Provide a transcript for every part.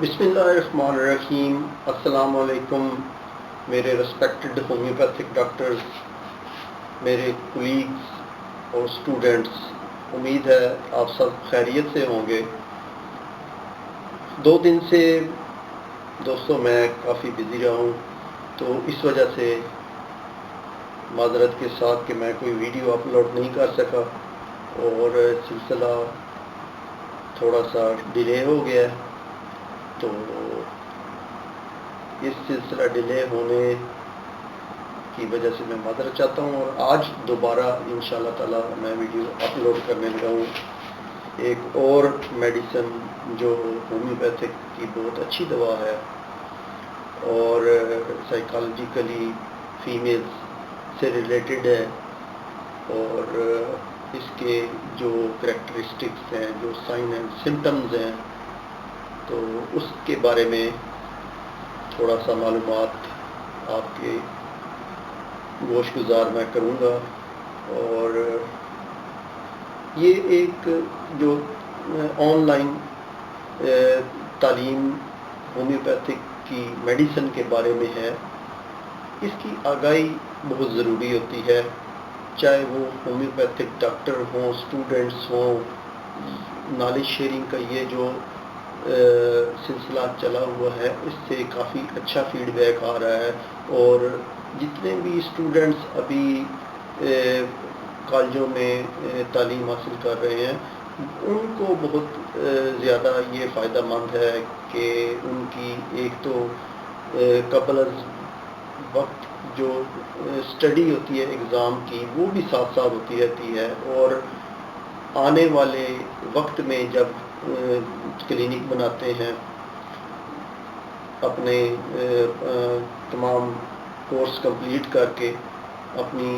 بسم اللہ الرحمن الرحیم۔ السلام علیکم میرے ریسپیکٹڈ ہومیوپیتھک ڈاکٹرز، میرے کولیگز اور اسٹوڈنٹس، امید ہے آپ سب خیریت سے ہوں گے۔ 2 دن سے دوستوں میں کافی بزی رہا ہوں، تو اس وجہ سے معذرت کے ساتھ کہ میں کوئی ویڈیو اپلوڈ نہیں کر سکا اور سلسلہ تھوڑا سا ڈیلے ہو گیا ہے۔ تو اس سلسلہ ڈیلے ہونے کی وجہ سے میں معذرت چاہتا ہوں، اور آج دوبارہ انشاءاللہ تعالی میں ویڈیو اپلوڈ کرنے لگا ہوں۔ ایک اور میڈیسن جو ہومیوپیتھک کی بہت اچھی دوا ہے اور سائیکالوجیکلی فیمیلز سے ریلیٹڈ ہے، اور اس کے جو کریکٹرسٹکس ہیں، جو سائن اینڈ سمٹمز ہیں، تو اس کے بارے میں تھوڑا سا معلومات آپ کے گوش گزار میں کروں گا۔ اور یہ ایک جو آن لائن تعلیم ہومیوپیتھک کی میڈیسن کے بارے میں ہے، اس کی آگاہی بہت ضروری ہوتی ہے، چاہے وہ ہومیوپیتھک ڈاکٹر ہوں، اسٹوڈنٹس ہوں۔ نالج شیئرنگ کا یہ جو سلسلہ چلا ہوا ہے، اس سے کافی اچھا فیڈ بیک آ رہا ہے، اور جتنے بھی اسٹوڈنٹس ابھی کالجوں میں تعلیم حاصل کر رہے ہیں، ان کو بہت زیادہ یہ فائدہ مند ہے کہ ان کی ایک تو قبل از وقت جو اسٹڈی ہوتی ہے ایگزام کی، وہ بھی ساتھ ساتھ ہوتی رہتی ہے، اور آنے والے وقت میں جب کلینک بناتے ہیں، اپنے تمام کورس کمپلیٹ کر کے، اپنی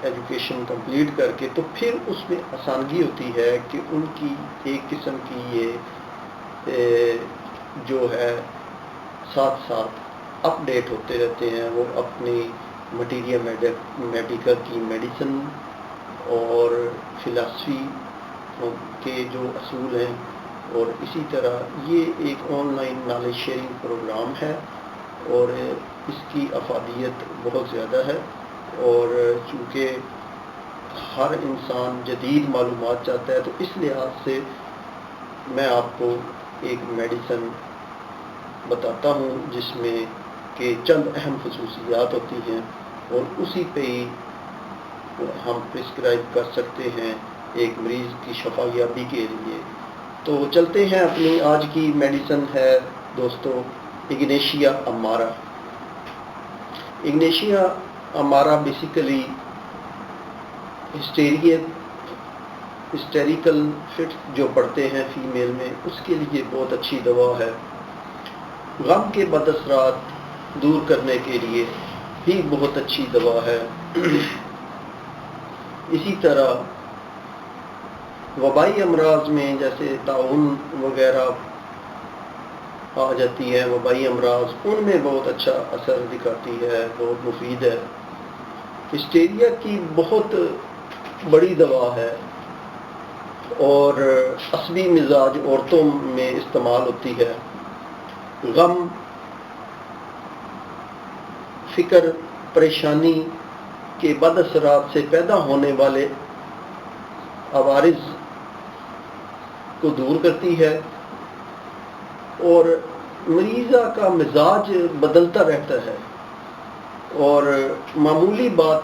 ایجوکیشن کمپلیٹ کر کے، تو پھر اس میں آسانگی ہوتی ہے کہ ان کی ایک قسم کی یہ جو ہے ساتھ ساتھ اپ ڈیٹ ہوتے رہتے ہیں۔ وہ اپنی مٹیریل میڈیکل کی میڈیسن اور فلاسفی کے جو اصول ہیں، اور اسی طرح یہ ایک online knowledge sharing programme ہے، اور اس کی افادیت بہت زیادہ ہے، اور چونکہ ہر انسان جدید معلومات چاہتا ہے، تو اس لحاظ سے میں آپ کو ایک میڈیسن بتاتا ہوں جس میں کہ چند اہم خصوصیات ہوتی ہیں، اور اسی پہ ہی ہم پرسکرائب کر سکتے ہیں ایک مریض کی شفا یابی کے لیے۔ تو چلتے ہیں، اپنی آج کی میڈیسن ہے دوستو اگنیشیا امارا۔ اگنیشیا امارا بیسیکلی ہسٹیریکل فٹ جو پڑھتے ہیں فیمیل میں، اس کے لیے بہت اچھی دوا ہے۔ غم کے بد اثرات دور کرنے کے لیے بھی بہت اچھی دوا ہے۔ اسی طرح وبائی امراض میں جیسے طاعون وغیرہ آ جاتی ہے، وبائی امراض، ان میں بہت اچھا اثر دکھاتی ہے، بہت مفید ہے۔ ہسٹیریا کی بہت بڑی دوا ہے، اور عصبی مزاج عورتوں میں استعمال ہوتی ہے۔ غم، فکر، پریشانی کے بد اثرات سے پیدا ہونے والے عوارض کو دور کرتی ہے، اور مریضہ کا مزاج بدلتا رہتا ہے، اور معمولی بات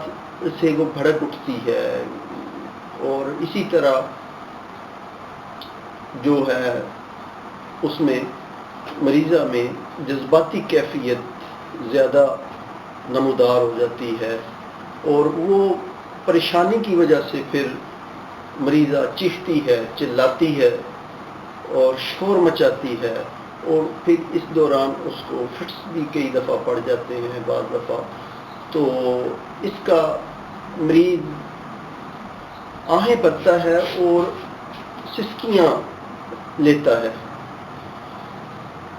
سے وہ بھڑک اٹھتی ہے، اور اسی طرح جو ہے اس میں مریضہ میں جذباتی کیفیت زیادہ نمودار ہو جاتی ہے، اور وہ پریشانی کی وجہ سے پھر مریضہ چیختی ہے، چلاتی ہے اور شور مچاتی ہے، اور پھر اس دوران اس کو فٹس بھی کئی دفعہ پڑ جاتے ہیں بعض دفعہ۔ تو اس کا مریض آہیں بھرتا ہے اور سسکیاں لیتا ہے،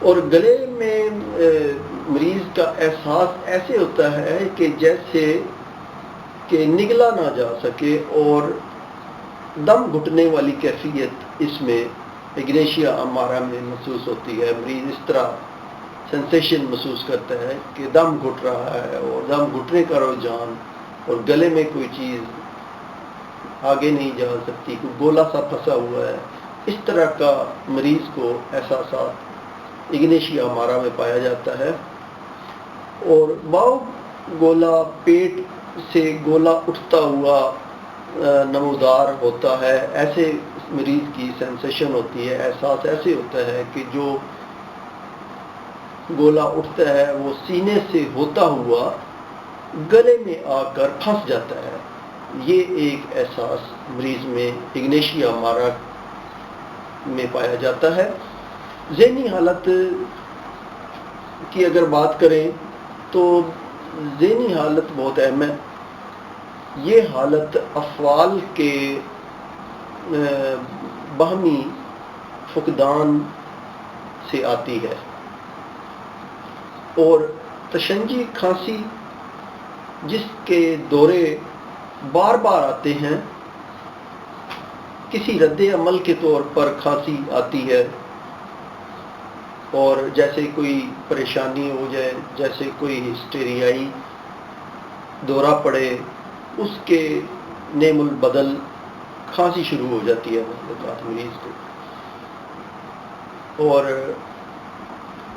اور گلے میں مریض کا احساس ایسے ہوتا ہے کہ جیسے کہ نگلا نہ جا سکے، اور دم گھٹنے والی کیفیت اس میں اگنیشیا امارہ میں محسوس ہوتی ہے، مریض اس طرح سینسیشن محسوس کرتا ہے کہ دم گھٹ رہا ہے اور دم گھٹنے کا رجحان، اور گلے میں کوئی چیز آگے نہیں جا سکتی، کوئی گولا سا پھنسا ہوا ہے، اس طرح کا مریض کو احساسات اگنیشیا امارہ میں پایا جاتا ہے۔ اور باؤ گولا، پیٹ سے گولا اٹھتا ہوا نمودار ہوتا ہے، ایسے مریض کی سینسیشن ہوتی ہے، احساس ایسے ہوتا ہے کہ جو گولا اٹھتا ہے وہ سینے سے ہوتا ہوا گلے میں آ کر پھنس جاتا ہے۔ یہ ایک احساس مریض میں اگنیشیا امارہ میں پایا جاتا ہے۔ ذہنی حالت کی اگر بات کریں تو ذہنی حالت بہت اہم ہے۔ یہ حالت افعال کے باہمی فقدان سے آتی ہے، اور تشنجی کھانسی جس کے دورے بار بار آتے ہیں، کسی رد عمل کے طور پر کھانسی آتی ہے، اور جیسے کوئی پریشانی ہو جائے، جیسے کوئی ہسٹیریائی دورہ پڑے، اس کے نعم البدل کھانسی شروع ہو جاتی ہے مریض کو۔ اور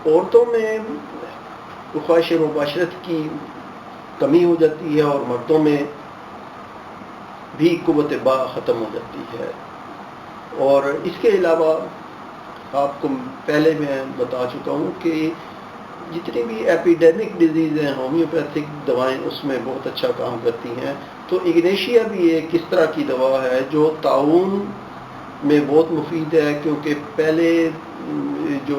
عورتوں میں خواہش مباشرت کی کمی ہو جاتی ہے، اور مردوں میں بھی قوت با ختم ہو جاتی ہے۔ اور اس کے علاوہ آپ کو پہلے میں بتا چکا ہوں کہ جتنی بھی ایپیڈیمک ڈیزیز ہیں، ہومیوپیتھک دوائیں اس میں بہت اچھا کام کرتی ہیں۔ تو اگنیشیا بھی ایک اس طرح کی دوا ہے جو طاعون میں بہت مفید ہے، کیونکہ پہلے جو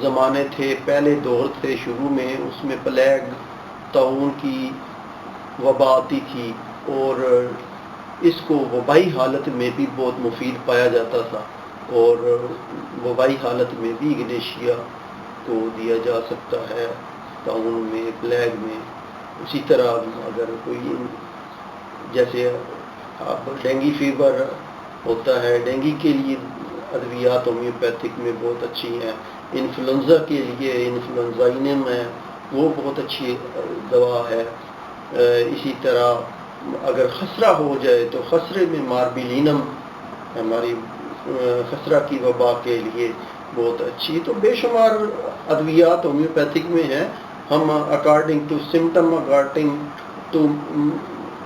زمانے تھے، پہلے دور تھے شروع میں، اس میں پلیگ طاعون کی وبا آتی تھی، اور اس کو وبائی حالت میں بھی بہت مفید پایا جاتا تھا، اور وبائی حالت میں بھی اگنیشیا کو دیا جا سکتا ہے، طاعون میں، پلیگ میں۔ اسی طرح اگر کوئی جیسے آپ ڈینگی فیور ہوتا ہے، ڈینگی کے لیے ادویات ہومیوپیتھک میں بہت اچھی ہیں۔ انفلوئنزا کے لیے انفلوئنزائنم ہے، وہ بہت اچھی دوا ہے۔ اسی طرح اگر خسرہ ہو جائے تو خسرے میں ماربیلینم ہماری خسرہ کی وبا کے لیے بہت اچھی۔ تو بے شمار ادویات ہومیوپیتھک میں ہیں۔ ہم according to symptom, according to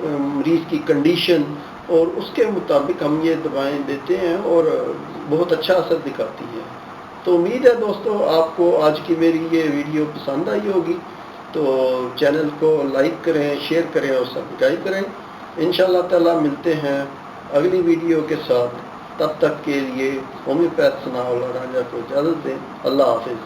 مریض کی کنڈیشن، اور اس کے مطابق ہم یہ دوائیں دیتے ہیں، اور بہت اچھا اثر دکھاتی ہے۔ تو امید ہے دوستو آپ کو آج کی میری یہ ویڈیو پسند آئی ہوگی، تو چینل کو لائک کریں، شیئر کریں اور سبسکرائب کریں۔ انشاءاللہ تعالی ملتے ہیں اگلی ویڈیو کے ساتھ، تب تک کے لیے ہومیوپیتھ ثناء اللہ راجہ کو اجازت دیں۔ اللہ حافظ۔